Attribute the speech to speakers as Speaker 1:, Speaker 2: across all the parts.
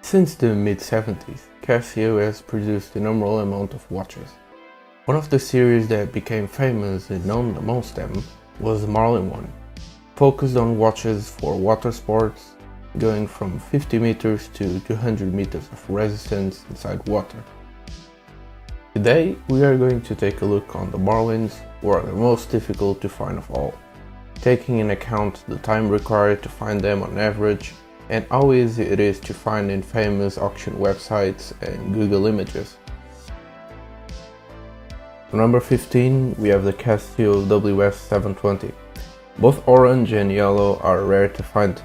Speaker 1: Since the mid-70s, Casio has produced an innumerable amount of watches. One of the series that became famous and known amongst them was the Marlin one, focused on watches for water sports, going from 50 meters to 200 meters of resistance inside water. Today we are going to take a look on the Marlins, who are the most difficult to find of all, taking into account the time required to find them on average and how easy it is to find in famous auction websites and Google Images. Number 15, we have the Casio WS720. Both orange and yellow are rare to find.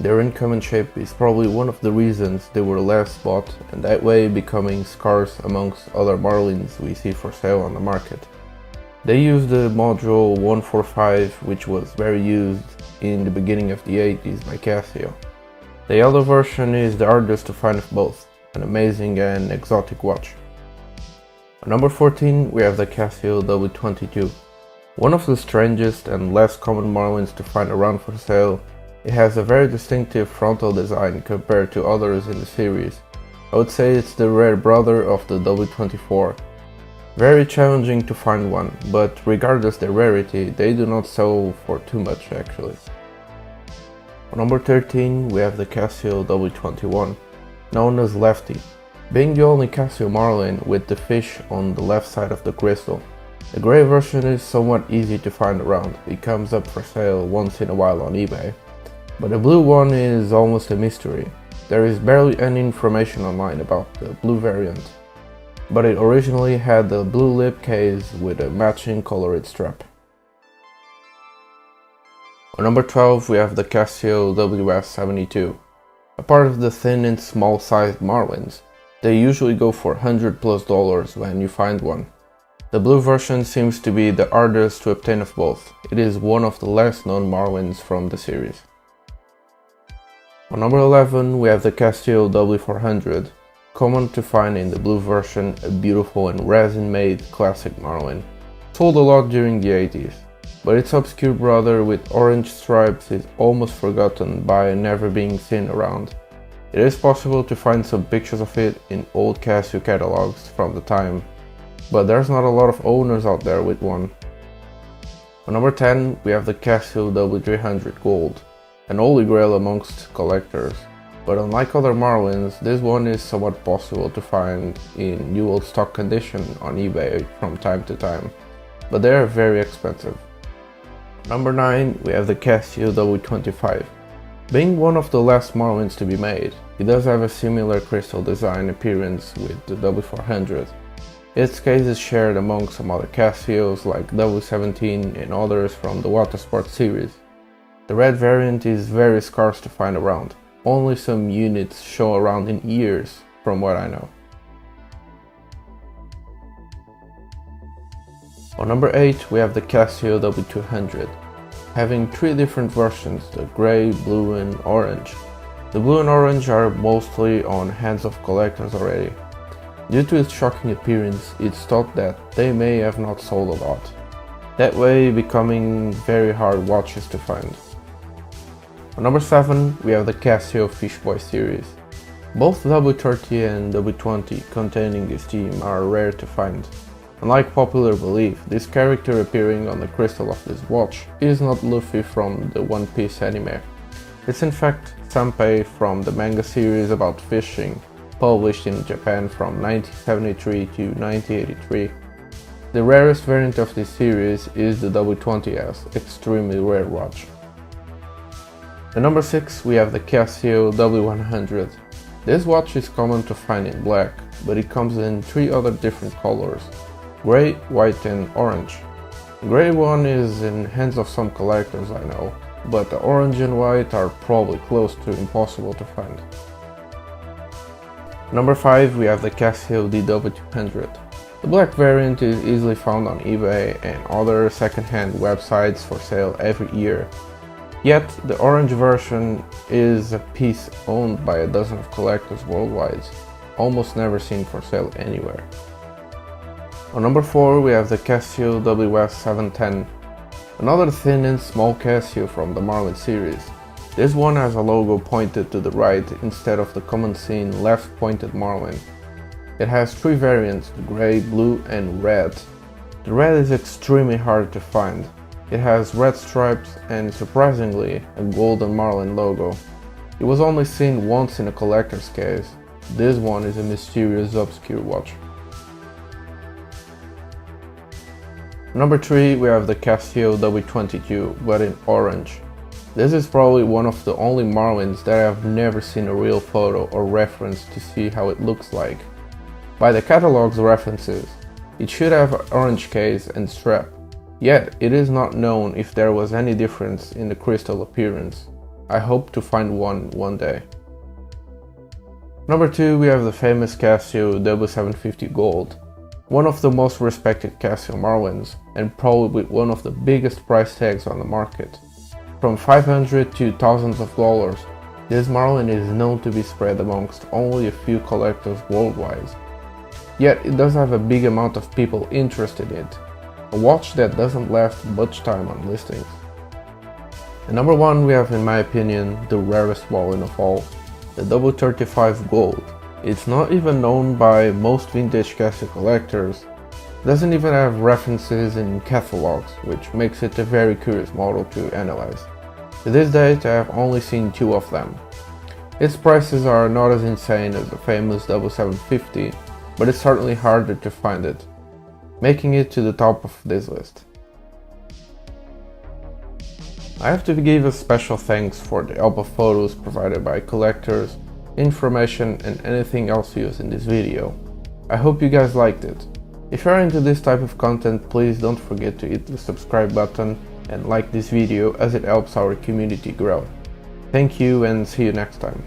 Speaker 1: Their uncommon shape is probably one of the reasons they were less bought and that way becoming scarce amongst other Marlins we see for sale on the market. They used the module 145, which was very used in the beginning of the 80s by Casio. The yellow version is the hardest to find of both, an amazing and exotic watch. At number 14 we have the Casio W22. One of the strangest and less common Marlins to find around for sale. It has a very distinctive frontal design compared to others in the series. I would say it's the rare brother of the W24. Very challenging to find one, but regardless their rarity, they do not sell for too much actually. On number 13 we have the Casio W21, known as Lefty, being the only Casio Marlin with the fish on the left side of the crystal. The grey version is somewhat easy to find around, it comes up for sale once in a while on eBay. But the blue one is almost a mystery. There is barely any information online about the blue variant, but it originally had the blue lip case with a matching colored strap. On number 12 we have the Casio WS72. A part of the thin and small sized Marlins, they usually go for $100+ when you find one. The blue version seems to be the hardest to obtain of both. It is one of the less known Marlins from the series. On number 11 we have the Casio W400, common to find in the blue version, a beautiful and resin-made classic Marlin. Sold a lot during the 80s, but its obscure brother with orange stripes is almost forgotten by never being seen around. It is possible to find some pictures of it in old Casio catalogs from the time, but there's not a lot of owners out there with one. On number 10 we have the Casio W300 Gold, an holy grail amongst collectors, but unlike other Marlins, this one is somewhat possible to find in new old stock condition on eBay from time to time, but they are very expensive. Number 9 we have the Casio W25. Being one of the last Marlins to be made, it does have a similar crystal design appearance with the W400. Its case is shared among some other Casios like W17 and others from the water sports series. The red variant is very scarce to find around. Only some units show around in years, from what I know. On number 8 we have the Casio W200, having three different versions, the grey, blue and orange. The blue and orange are mostly on hands of collectors already. Due to its shocking appearance, it's thought that they may have not sold a lot, that way becoming very hard watches to find. On number 7 we have the Casio Fishboy series. Both W30 and W20 containing this theme are rare to find. Unlike popular belief, this character appearing on the crystal of this watch is not Luffy from the One Piece anime. It's in fact Sanpei from the manga series about fishing, published in Japan from 1973 to 1983. The rarest variant of this series is the W20S, extremely rare watch. At number 6 we have the Casio W100. This watch is common to find in black, but it comes in three other different colors: grey, white and orange. The grey one is in hands of some collectors I know, but the orange and white are probably close to impossible to find. Number 5 we have the Casio DW200. The black variant is easily found on eBay and other second-hand websites for sale every year. Yet, the orange version is a piece owned by a dozen of collectors worldwide, almost never seen for sale anywhere. On number 4 we have the Casio WS710, another thin and small Casio from the Marlin series. This one has a logo pointed to the right instead of the common seen left pointed Marlin. It has three variants, the grey, blue and red. The red is extremely hard to find. It has red stripes and, surprisingly, a golden Marlin logo. It was only seen once in a collector's case. This one is a mysterious obscure watch. Number 3, we have the Casio W22, but in orange. This is probably one of the only Marlins that I have never seen a real photo or reference to see how it looks like. By the catalog's references, it should have an orange case and strap, yet it is not known if there was any difference in the crystal appearance. I hope to find one day. Number 2, we have the famous Casio W750 Gold, one of the most respected Casio Marlins and probably one of the biggest price tags on the market. From $500 to thousands of dollars, this Marlin is known to be spread amongst only a few collectors worldwide. Yet it does have a big amount of people interested in it, a watch that doesn't last much time on listings. And number 1, we have, in my opinion, the rarest Marlin of all, the W35 Gold. It's not even known by most vintage Casio collectors. It doesn't even have references in catalogs, which makes it a very curious model to analyze. To this date, I have only seen 2 of them. Its prices are not as insane as the famous W750, but it's certainly harder to find it, making it to the top of this list. I have to give a special thanks for the help of photos provided by collectors, information and anything else used in this video. I hope you guys liked it. If you're into this type of content, please don't forget to hit the subscribe button and like this video as it helps our community grow. Thank you and see you next time.